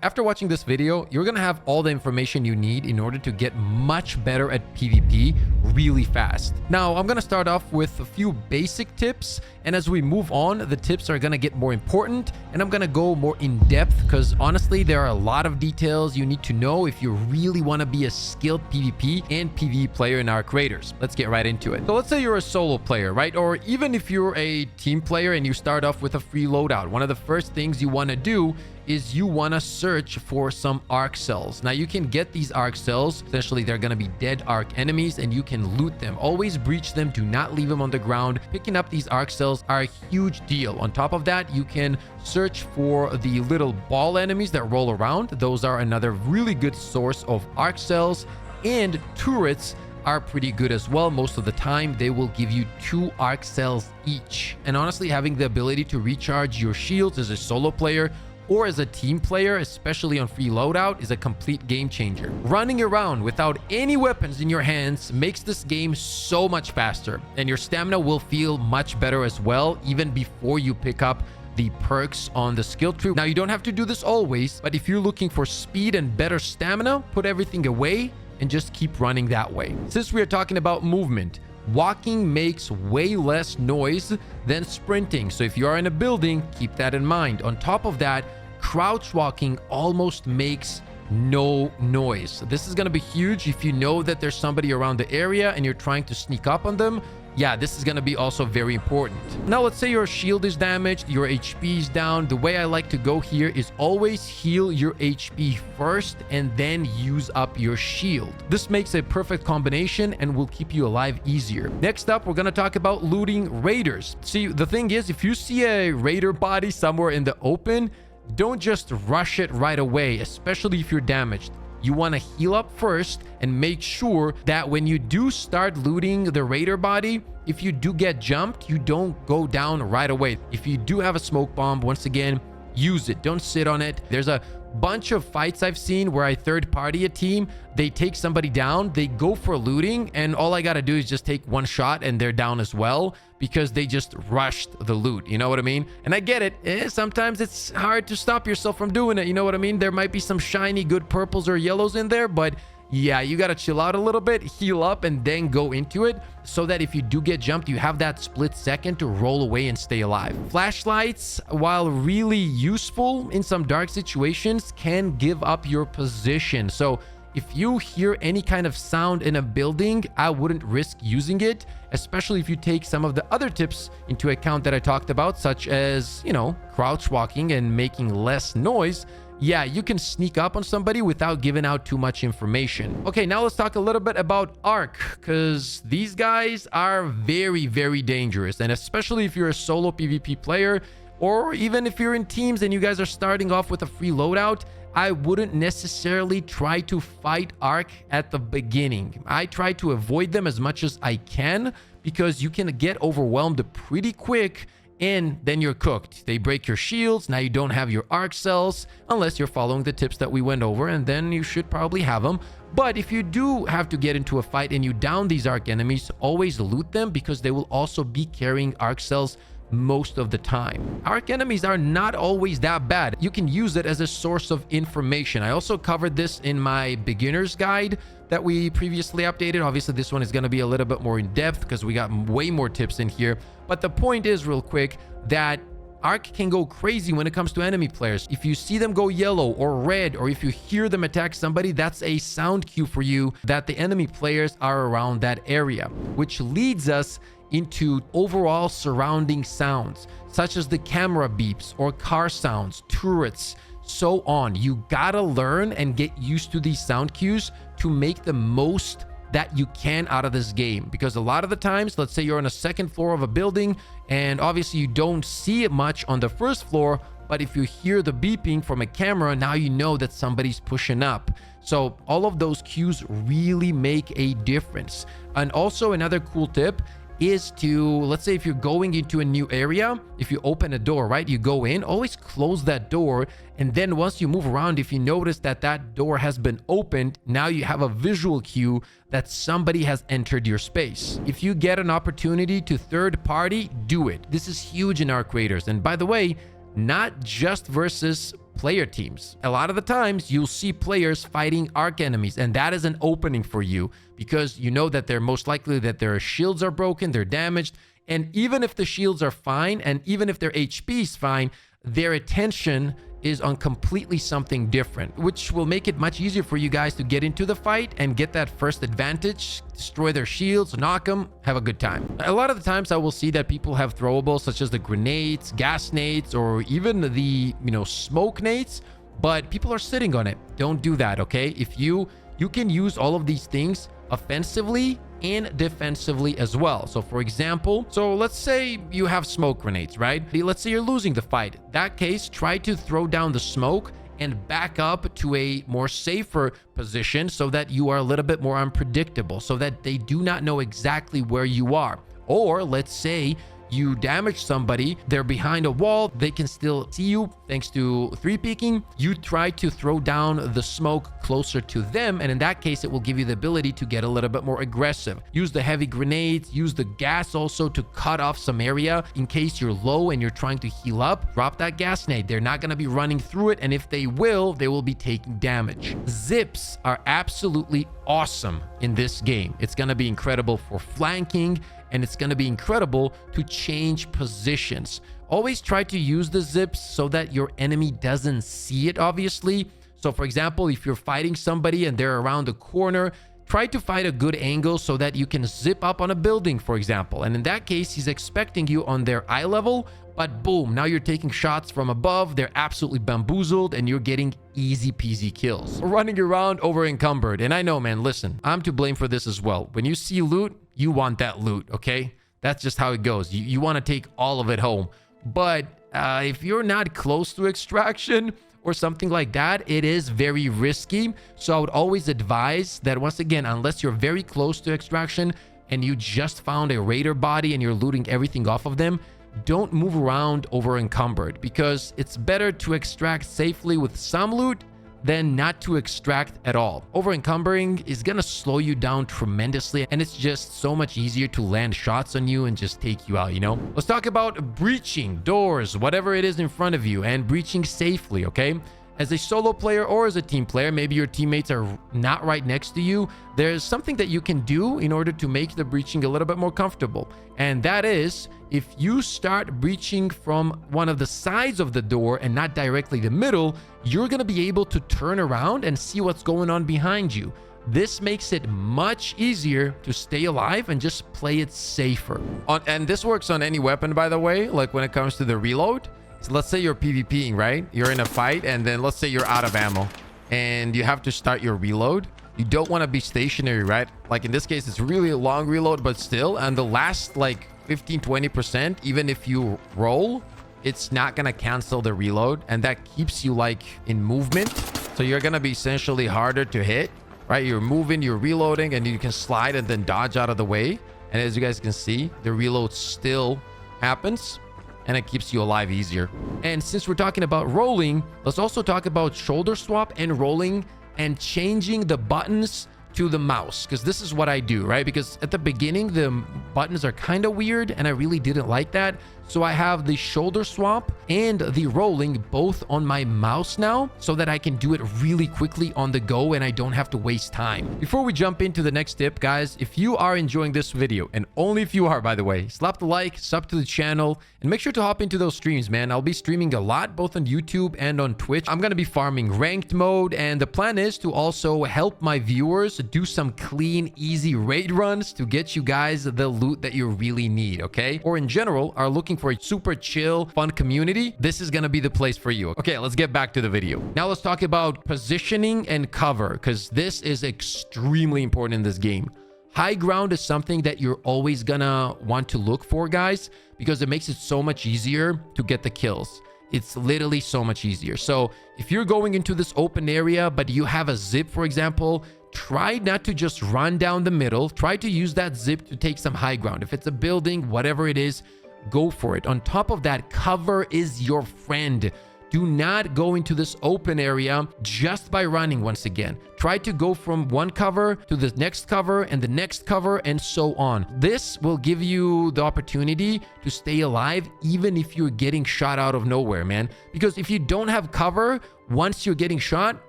After watching this video, you're gonna have all the information you need in order to get much better at PvP really fast. Now, I'm gonna start off with a few basic tips, and as we move on, the tips are gonna get more important, and I'm gonna go more in depth because honestly, there are a lot of details you need to know if you really wanna be a skilled PvP and PvE player in our creators. Let's get right into it. So let's say you're a solo player, right? Or even if you're a team player and you start off with a free loadout, one of the first things you wanna do is you want to search for some arc cells. Now you can get these arc cells. Essentially, they're going to be dead arc enemies and you can loot them. Always breach them. Do not leave them on the ground. Picking up these arc cells are a huge deal. On top of that, you can search for the little ball enemies that roll around. Those are another really good source of arc cells, and turrets are pretty good as well. Most of the time, they will give you 2 arc cells each. And honestly, having the ability to recharge your shields as a solo player or as a team player, especially on free loadout, is a complete game changer. Running around without any weapons in your hands makes this game so much faster, and your stamina will feel much better as well, even before you pick up the perks on the skill tree. Now, you don't have to do this always, but if you're looking for speed and better stamina, put everything away and just keep running that way. Since we are talking about movement, walking makes way less noise than sprinting. So if you are in a building, keep that in mind. On top of that, crouch walking almost makes no noise. This is going to be huge if you know that there's somebody around the area and you're trying to sneak up on them. Yeah, this is going to be also very important. Now, let's say your shield is damaged, your HP is down. The way I like to go here is always heal your HP first and then use up your shield. This makes a perfect combination and will keep you alive easier. Next up, we're going to talk about looting raiders. See, the thing is, if you see a raider body somewhere in the open, don't just rush it right away, especially if you're damaged. You want to heal up first and make sure that when you do start looting the raider body, if you do get jumped, you don't go down right away. If you do have a smoke bomb, once again, use it. Don't sit on it. There's a bunch of fights I've seen where I third party a team, they take somebody down, they go for looting, and all I gotta do is just take one shot and they're down as well because they just rushed the loot. You know what I mean? And I get it. Sometimes it's hard to stop yourself from doing it. You know what I mean? There might be some shiny good purples or yellows in there, but yeah, you gotta chill out a little bit, heal up, and then go into it so that if you do get jumped, you have that split second to roll away and stay alive. Flashlights, while really useful in some dark situations, can give up your position. So if you hear any kind of sound in a building, I wouldn't risk using it, especially if you take some of the other tips into account that I talked about, such as, you know, crouch walking and making less noise. Yeah, you can sneak up on somebody without giving out too much information. Okay, now let's talk a little bit about arc, because these guys are very, very dangerous. And especially if you're a solo PvP player, or even if you're in teams and you guys are starting off with a free loadout, I wouldn't necessarily try to fight arc at the beginning. I try to avoid them as much as I can because you can get overwhelmed pretty quick and then you're cooked. They break your shields. Now you don't have your arc cells unless you're following the tips that we went over, and then you should probably have them. But if you do have to get into a fight and you down these arc enemies, always loot them because they will also be carrying arc cells most of the time. Arc enemies are not always that bad. You can use it as a source of information. I also covered this in my beginner's guide that we previously updated. Obviously, this one is going to be a little bit more in depth because we got way more tips in here. But the point is, real quick, that arc can go crazy when it comes to enemy players. If you see them go yellow or red, or if you hear them attack somebody, that's a sound cue for you that the enemy players are around that area, which leads us into overall surrounding sounds, such as the camera beeps or car sounds, turrets, so on. You gotta learn and get used to these sound cues to make the most that you can out of this game, because a lot of the times, let's say you're on a second floor of a building and obviously you don't see it much on the first floor, but if you hear the beeping from a camera, now you know that somebody's pushing up. So all of those cues really make a difference. And also another cool tip is to, let's say if you're going into a new area, if you open a door, right, you go in, always close that door, and then once you move around, if you notice that that door has been opened, now you have a visual cue that somebody has entered your space. If you get an opportunity to third party, do it. This is huge in our creators. And by the way, not just versus player teams. A lot of the times you'll see players fighting arc enemies, and that is an opening for you because you know that they're most likely that their shields are broken, they're damaged, and even if the shields are fine and even if their HP is fine, their attention is on completely something different, which will make it much easier for you guys to get into the fight and get that first advantage, destroy their shields, knock them, have a good time. A lot of the times I will see that people have throwables such as the grenades, gas nades, or even the, smoke nades, but people are sitting on it. Don't do that, okay? If you can use all of these things offensively and defensively as well. So for example, let's say you have smoke grenades, right? Let's say you're losing the fight. In that case, try to throw down the smoke and back up to a more safer position so that you are a little bit more unpredictable, so that they do not know exactly where you are. Or let's say you damage somebody, they're behind a wall, they can still see you thanks to 3-peeking. You try to throw down the smoke closer to them, and in that case it will give you the ability to get a little bit more aggressive. Use the heavy grenades, use the gas also to cut off some area in case you're low and you're trying to heal up. Drop that gas nade. They're not going to be running through it, and if they will be taking damage. Zips are absolutely awesome in this game. It's going to be incredible for flanking, and it's going to be incredible to change positions. Always try to use the zips so that your enemy doesn't see it, obviously. So for example, if you're fighting somebody and they're around the corner, try to fight a good angle so that you can zip up on a building, for example. And in that case, he's expecting you on their eye level, but boom, now you're taking shots from above. They're absolutely bamboozled and you're getting easy peasy kills. Running around over encumbered. And I know, man, listen, I'm to blame for this as well. When you see loot, you want that loot, okay? That's just how it goes. You want to take all of it home. But if you're not close to extraction or something like that, it is very risky. So I would always advise that, once again, unless you're very close to extraction and you just found a raider body and you're looting everything off of them, don't move around over encumbered, because it's better to extract safely with some loot than not to extract at all. Over encumbering is gonna slow you down tremendously, and it's just so much easier to land shots on you and just take you out, Let's talk about breaching doors, whatever it is in front of you, and breaching safely, okay? As a solo player or as a team player, maybe your teammates are not right next to you, there's something that you can do in order to make the breaching a little bit more comfortable. And that is, if you start breaching from one of the sides of the door and not directly the middle, you're going to be able to turn around and see what's going on behind you. This makes it much easier to stay alive and just play it safer. And this works on any weapon, by the way, like when it comes to the reload. So let's say you're PvPing, right? You're in a fight, and then let's say you're out of ammo and you have to start your reload. You don't want to be stationary, right? Like in this case, it's really a long reload, but still, and the last like 15-20%, even if you roll, it's not going to cancel the reload, and that keeps you like in movement. So you're going to be essentially harder to hit, right? You're moving, you're reloading, and you can slide and then dodge out of the way. And as you guys can see, the reload still happens, and it keeps you alive easier. And since we're talking about rolling, let's also talk about shoulder swap and rolling and changing the buttons to the mouse, because this is what I do, right? Because at the beginning, the buttons are kind of weird and I really didn't like that. So I have the shoulder swap and the rolling both on my mouse now, so that I can do it really quickly on the go and I don't have to waste time. Before we jump into the next tip, guys, if you are enjoying this video, and only if you are, by the way, slap the like, sub to the channel, and make sure to hop into those streams, man. I'll be streaming a lot, both on YouTube and on Twitch. I'm going to be farming ranked mode, and the plan is to also help my viewers do some clean, easy raid runs to get you guys the loot that you really need, okay? Or in general, are looking for a super chill, fun community, this is gonna be the place for you. Okay, let's get back to the video. Now let's talk about positioning and cover, because this is extremely important in this game. High ground is something that you're always gonna want to look for, guys, because it makes it so much easier to get the kills. It's literally so much easier. So if you're going into this open area, but you have a zip, for example, try not to just run down the middle. Try to use that zip to take some high ground. If it's a building, whatever it is, go for it. On top of that, cover is your friend. Do not go into this open area just by running once again. Try to go from one cover to the next cover and the next cover and so on. This will give you the opportunity to stay alive even if you're getting shot out of nowhere, man. Because if you don't have cover, once you're getting shot,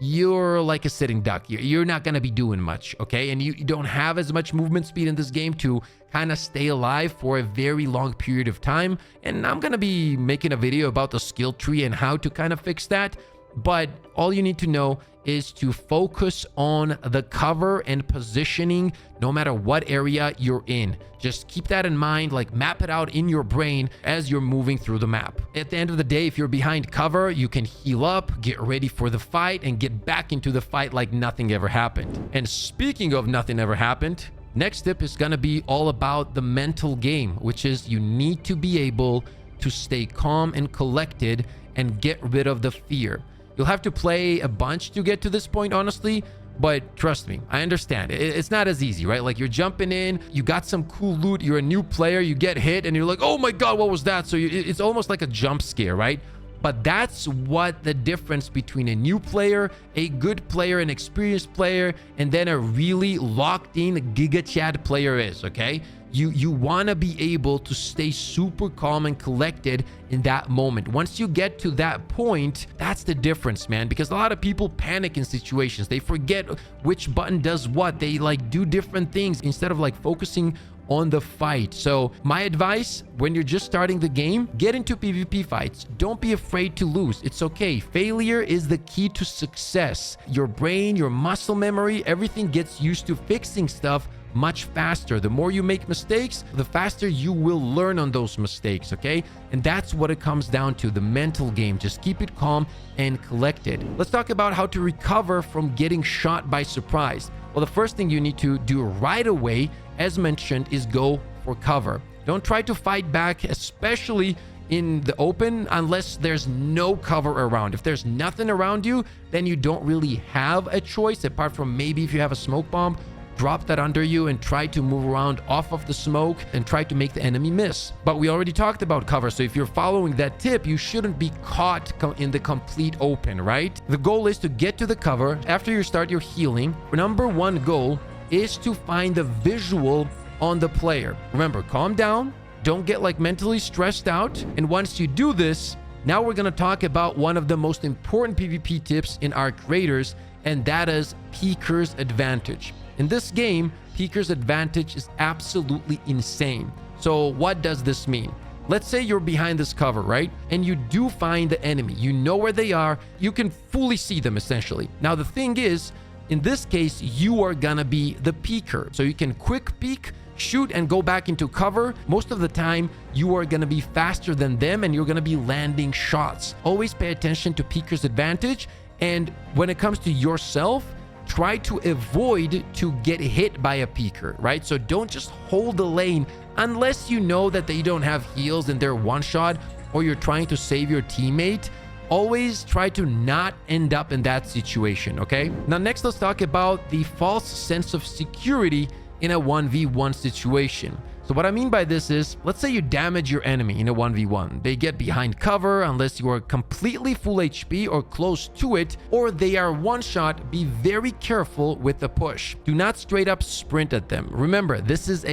you're like a sitting duck. You're not going to be doing much, okay? And you don't have as much movement speed in this game to kind of stay alive for a very long period of time. And I'm going to be making a video about the skill tree and how to kind of fix that. But all you need to know is to focus on the cover and positioning no matter what area you're in. Just keep that in mind, like map it out in your brain as you're moving through the map. At the end of the day, if you're behind cover, you can heal up, get ready for the fight, and get back into the fight like nothing ever happened. And speaking of nothing ever happened, next tip is going to be all about the mental game, which is you need to be able to stay calm and collected and get rid of the fear. You'll have to play a bunch to get to this point, honestly, but trust me, I understand. It's not as easy, right? Like you're jumping in, you got some cool loot, you're a new player, you get hit, and you're like, oh my God, what was that? So it's almost like a jump scare, right? But that's what the difference between a new player, a good player, an experienced player, and then a really locked in Giga Chad player is, okay? You want to be able to stay super calm and collected in that moment. Once you get to that point, that's the difference, man. Because a lot of people panic in situations. They forget which button does what. They like do different things instead of like focusing on the fight. So my advice, when you're just starting the game, get into PvP fights. Don't be afraid to lose. It's okay. Failure is the key to success. Your brain, your muscle memory, everything gets used to fixing stuff much faster. The more you make mistakes, the faster you will learn on those mistakes, okay? And that's what it comes down to, the mental game. Just keep it calm and collected. Let's talk about how to recover from getting shot by surprise. Well, the first thing you need to do right away, as mentioned, is go for cover. Don't try to fight back, especially in the open, unless there's no cover around. If there's nothing around you, then you don't really have a choice, apart from maybe if you have a smoke bomb. Drop that under you and try to move around off of the smoke and try to make the enemy miss. But we already talked about cover, so if you're following that tip, you shouldn't be caught in the complete open, right? The goal is to get to the cover. After you start your healing, number one goal is to find the visual on the player. Remember, calm down, don't get like mentally stressed out. And once you do this, now we're going to talk about one of the most important PvP tips in Arc Raiders, and that is Peeker's Advantage. In this game, Peeker's Advantage is absolutely insane. So what does this mean? Let's say you're behind this cover, right? And you do find the enemy. You know where they are. You can fully see them, essentially. Now, the thing is, in this case, you are gonna be the peeker. So you can quick peek, shoot, and go back into cover. Most of the time, you are gonna be faster than them and you're gonna be landing shots. Always pay attention to Peeker's Advantage. And when it comes to yourself, try to avoid to get hit by a peeker, right? So don't just hold the lane unless you know that they don't have heals and they're one shot, or you're trying to save your teammate. Always try to not end up in that situation, okay? Now, next, let's talk about the false sense of security in a 1v1 situation. So what I mean by this is, let's say you damage your enemy in a 1v1. They get behind cover unless you are completely full HP or close to it, or they are one shot. Be very careful with the push. Do not straight up sprint at them. Remember, this is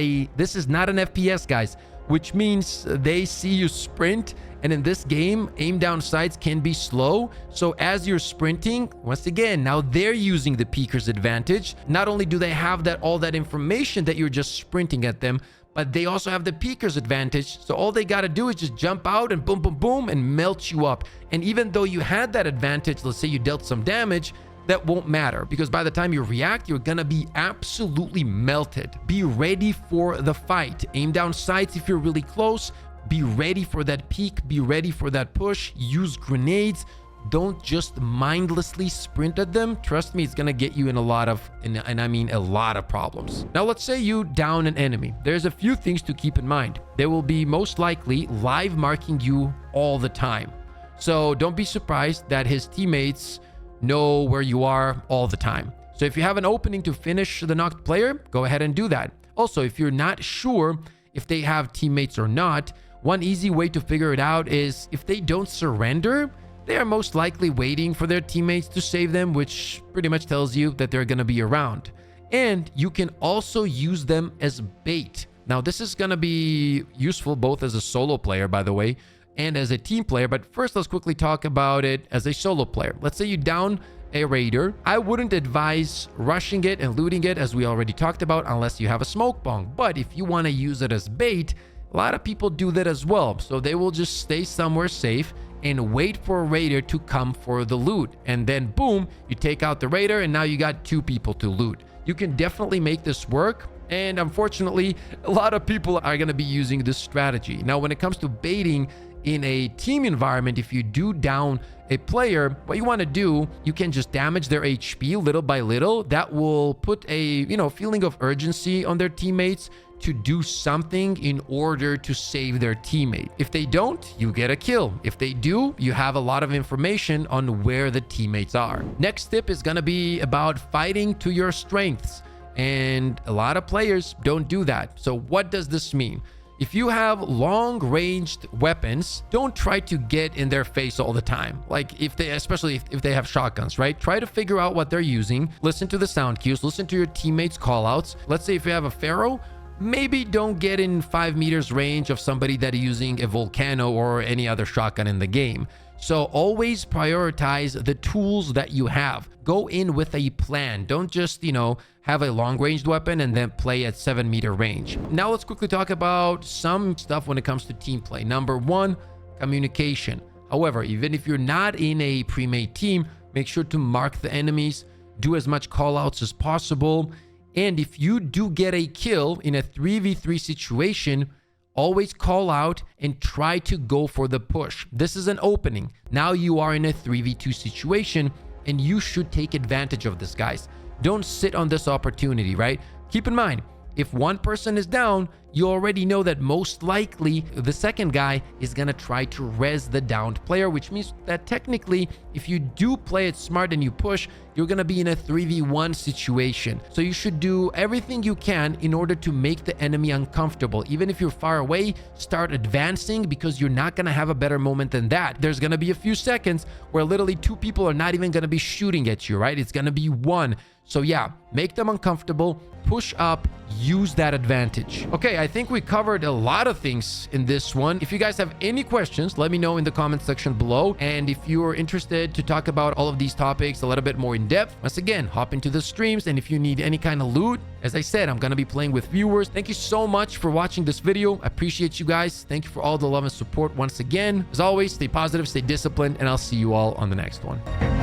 not an FPS, guys, which means they see you sprint. And in this game, aim down sights can be slow. So as you're sprinting, once again, now they're using the Peeker's Advantage. Not only do they have all that information that you're just sprinting at them, but they also have the Peeker's Advantage. So all they got to do is just jump out and boom, boom, boom, and melt you up. And even though you had that advantage, let's say you dealt some damage, that won't matter, because by the time you react, you're gonna be absolutely melted. Be ready for the fight. Aim down sights if you're really close. Be ready for that peek. Be ready for that push. Use grenades. Don't just mindlessly sprint at them. Trust me, it's gonna get you in a lot of, and I mean a lot of problems. Now, let's say you down an enemy. There's a few things to keep in mind. They will be most likely live marking you all the time. So don't be surprised that his teammates know where you are all the time. So if you have an opening to finish the knocked player, go ahead and do that. Also, if you're not sure if they have teammates or not, one easy way to figure it out is if they don't surrender, they are most likely waiting for their teammates to save them, which pretty much tells you that they're going to be around. And you can also use them as bait. Now, this is going to be useful both as a solo player, by the way, and as a team player. But first, let's quickly talk about it as a solo player. Let's say you down a raider. I wouldn't advise rushing it and looting it, as we already talked about, unless you have a smoke bomb. But if you want to use it as bait, a lot of people do that as well. So they will just stay somewhere safe and wait for a raider to come for the loot. And then boom, you take out the raider and now you got 2 people to loot. You can definitely make this work. And unfortunately, a lot of people are going to be using this strategy. Now, when it comes to baiting in a team environment, if you do down a player, what you want to do, you can just damage their HP little by little. That will put a, feeling of urgency on their teammates to do something in order to save their teammate. If they don't, you get a kill. If they do, you have a lot of information on where the teammates are. Next tip is going to be about fighting to your strengths. And a lot of players don't do that. So what does this mean? If you have long-ranged weapons, don't try to get in their face all the time. Like especially if they have shotguns, right? Try to figure out what they're using. Listen to the sound cues. Listen to your teammates' callouts. Let's say if you have a Pharaoh, maybe don't get in 5 meters range of somebody that is using a Volcano or any other shotgun in the game. So always prioritize the tools that you have. Go in with a plan. Don't just, have a long-ranged weapon and then play at 7-meter range. Now let's quickly talk about some stuff when it comes to team play. Number 1, communication. However, even if you're not in a pre-made team, make sure to mark the enemies, do as much callouts as possible. And if you do get a kill in a 3v3 situation, always call out and try to go for the push. This is an opening. Now you are in a 3v2 situation and you should take advantage of this, guys. Don't sit on this opportunity, right? Keep in mind, if one person is down, you already know that most likely the second guy is going to try to res the downed player, which means that technically, if you do play it smart and you push, you're going to be in a 3v1 situation. So you should do everything you can in order to make the enemy uncomfortable. Even if you're far away, start advancing, because you're not going to have a better moment than that. There's going to be a few seconds where literally 2 people are not even going to be shooting at you, right? It's going to be 1. So yeah, make them uncomfortable, push up, use that advantage. Okay, I think we covered a lot of things in this one. If you guys have any questions, let me know in the comment section below. And if you're interested to talk about all of these topics a little bit more in depth, once again, hop into the streams. And if you need any kind of loot, as I said, I'm going to be playing with viewers. Thank you so much for watching this video. I appreciate you guys. Thank you for all the love and support once again. As always, stay positive, stay disciplined, and I'll see you all on the next one.